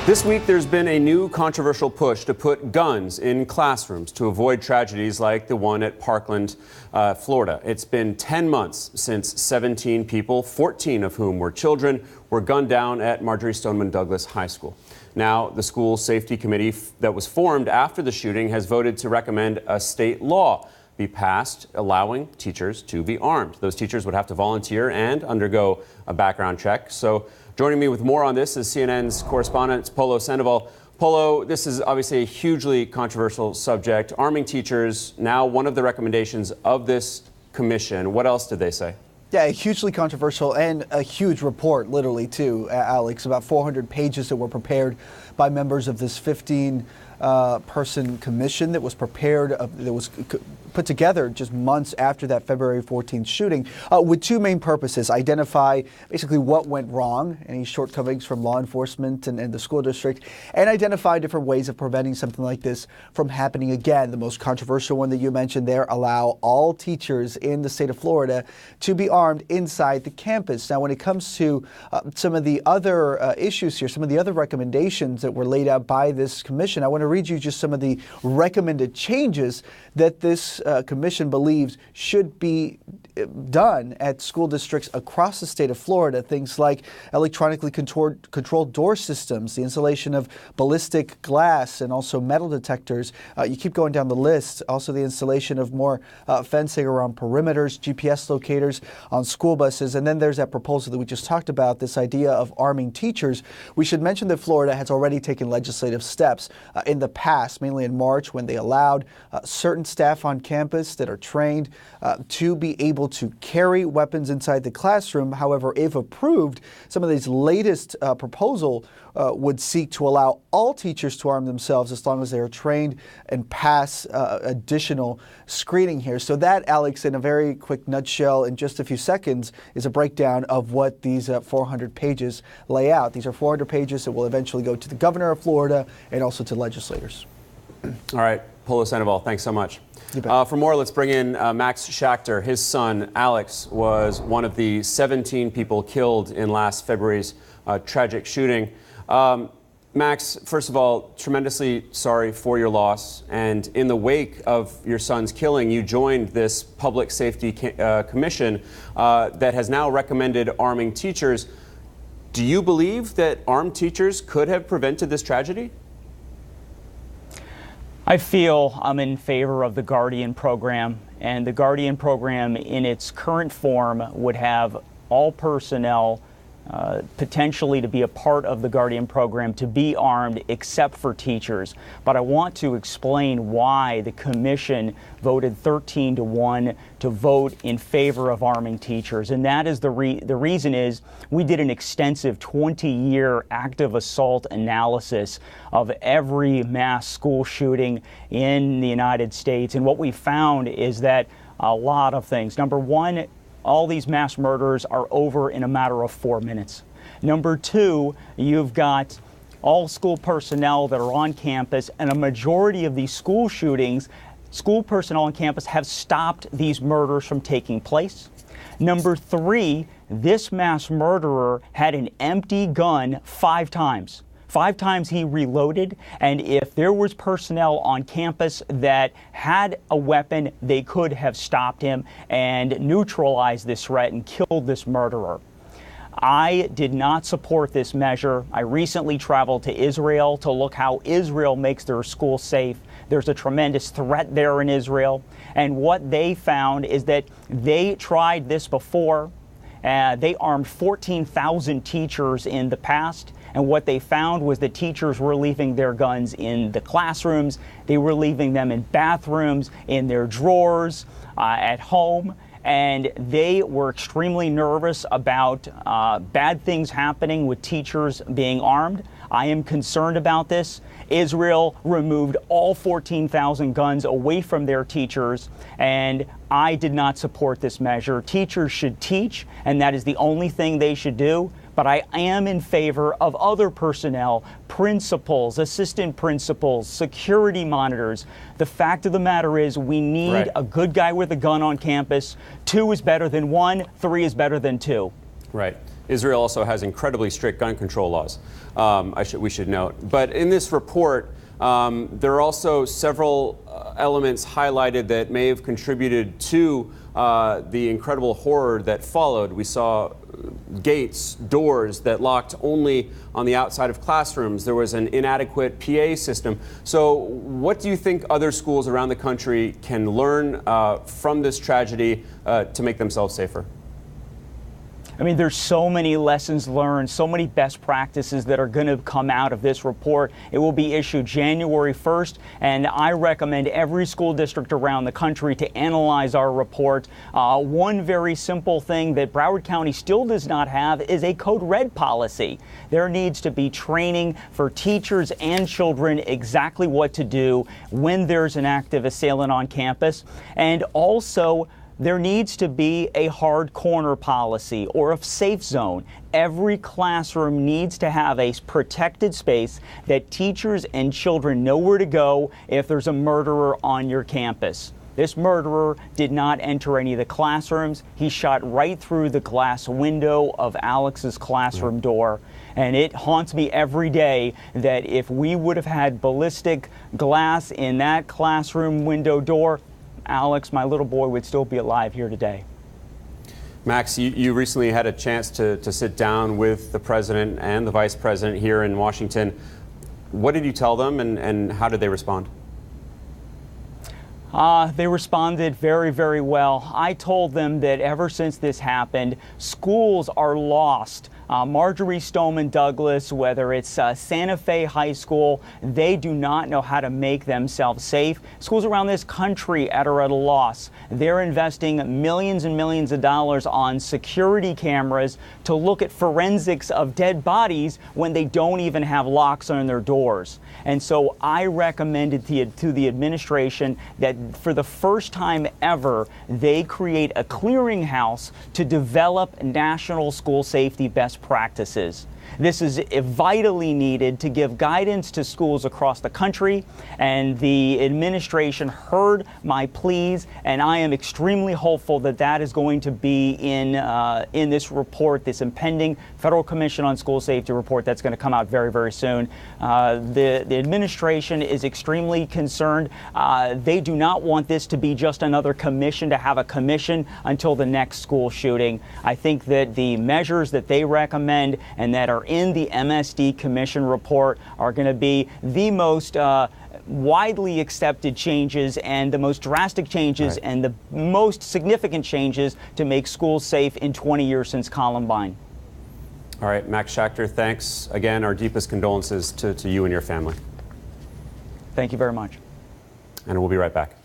This week, there's been a new controversial push to put guns in classrooms to avoid tragedies like the one at Parkland, Florida. It's been 10 months since 17 people, 14 of whom were children, were gunned down at Marjorie Stoneman Douglas High School. Now, the school safety committee that was formed after the shooting has voted to recommend a state law be passed allowing teachers to be armed. Those teachers would have to volunteer and undergo a background check. So joining me with more on this is CNN's correspondent Polo Sandoval. Polo, this is obviously a hugely controversial subject. Arming teachers, now one of the recommendations of this commission. What else did they say? Yeah, hugely controversial and a huge report, literally, too, Alex. About 400 pages that were prepared by members of this 15-person commission that was prepared, that was put together just months after that February 14th shooting, with two main purposes: identify basically what went wrong, any shortcomings from law enforcement and the school district, and identify different ways of preventing something like this from happening again. The most controversial one that you mentioned there: allow all teachers in the state of Florida to be armed inside the campus. Now, when it comes to some of the other issues here, some of the other recommendations that were laid out by this commission, I want to read you just some of the recommended changes that this commission believes should be done at school districts across the state of Florida. Things like electronically controlled door systems, the installation of ballistic glass and also metal detectors. You keep going down the list. Also, the installation of more fencing around perimeters, GPS locators on school buses. And then there's that proposal that we just talked about, this idea of arming teachers. We should mention that Florida has already taken legislative steps in the past, mainly in March, when they allowed certain staff on campus that are trained to be able to carry weapons inside the classroom. However, if approved, some of these latest proposal would seek to allow all teachers to arm themselves as long as they are trained and pass additional screening here. So that, Alex, in a very quick nutshell, in just a few seconds, is a breakdown of what these 400 pages lay out. These are 400 pages that will eventually go to the governor of Florida and also to legislators. All right, Polo Sandoval, thanks so much. For more, let's bring in Max Schachter. His son, Alex, was one of the 17 people killed in last February's tragic shooting. Max, first of all, tremendously sorry for your loss. And in the wake of your son's killing, you joined this public safety commission that has now recommended arming teachers. Do you believe that armed teachers could have prevented this tragedy? I feel I'm in favor of the Guardian program, and the Guardian program in its current form would have all personnel potentially to be a part of the Guardian program to be armed except for teachers. But I want to explain why the commission voted 13-1 to vote in favor of arming teachers. And that is the reason is we did an extensive 20-year active assault analysis of every mass school shooting in the United States. And what we found is that a lot of things. Number one, all these mass murders are over in a matter of 4 minutes. Number two, you've got all school personnel that are on campus, and a majority of these school shootings, school personnel on campus have stopped these murders from taking place. Number three, this mass murderer had an empty gun 5 times. 5 times he reloaded, and if there was personnel on campus that had a weapon, they could have stopped him and neutralized this threat and killed this murderer. I did not support this measure. I recently traveled to Israel to look how Israel makes their schools safe. There's a tremendous threat there in Israel, and what they found is that they tried this before. They armed 14,000 teachers in the past. And what they found was that teachers were leaving their guns in the classrooms. They were leaving them in bathrooms, in their drawers, at home. And they were extremely nervous about bad things happening with teachers being armed. I am concerned about this. Israel removed all 14,000 guns away from their teachers, and I did not support this measure. Teachers should teach, and that is the only thing they should do. But I am in favor of other personnel, principals, assistant principals, security monitors. The fact of the matter is we need a good guy with a gun on campus. 2 is better than 1, 3 is better than 2. Right. Israel also has incredibly strict gun control laws, we should note. But in this report, there are also several elements highlighted that may have contributed to the incredible horror that followed. We saw gates, doors that locked only on the outside of classrooms. There was an inadequate PA system. So what do you think other schools around the country can learn from this tragedy to make themselves safer? I mean, there's so many lessons learned, so many best practices that are going to come out of this report. It will be issued January 1st, and I recommend every school district around the country to analyze our report. One very simple thing that Broward County still does not have is a Code Red policy. There needs to be training for teachers and children exactly what to do when there's an active assailant on campus, and also there needs to be a hard corner policy or a safe zone. Every classroom needs to have a protected space that teachers and children know where to go if there's a murderer on your campus. This murderer did not enter any of the classrooms. He shot right through the glass window of Alex's classroom door. And it haunts me every day that if we would have had ballistic glass in that classroom window door, Alex, my little boy, would still be alive here today. Max, you recently had a chance to sit down with the president and the vice president here in Washington. What did you tell them, and how did they respond? They responded very, very well. I told them that ever since this happened, schools are lost. Marjorie, Stoneman, Douglas, whether it's Santa Fe High School, they do not know how to make themselves safe. Schools around this country are at a loss. They're investing millions and millions of dollars on security cameras to look at forensics of dead bodies when they don't even have locks on their doors. And so I recommended to the administration that for the first time ever, they create a clearinghouse to develop national school safety best practices. This is vitally needed to give guidance to schools across the country, and the administration heard my pleas, and I am extremely hopeful that that is going to be in this report, this impending Federal Commission on School Safety report that's going to come out very, very soon. The administration is extremely concerned. They do not want this to be just another commission to have a commission until the next school shooting. I think that the measures that they recommend and that are in the MSD Commission report are going to be the most widely accepted changes and the most drastic changes and the most significant changes to make schools safe in 20 years since Columbine. All right, Max Schachter, thanks again. Our deepest condolences to you and your family. Thank you very much. And we'll be right back.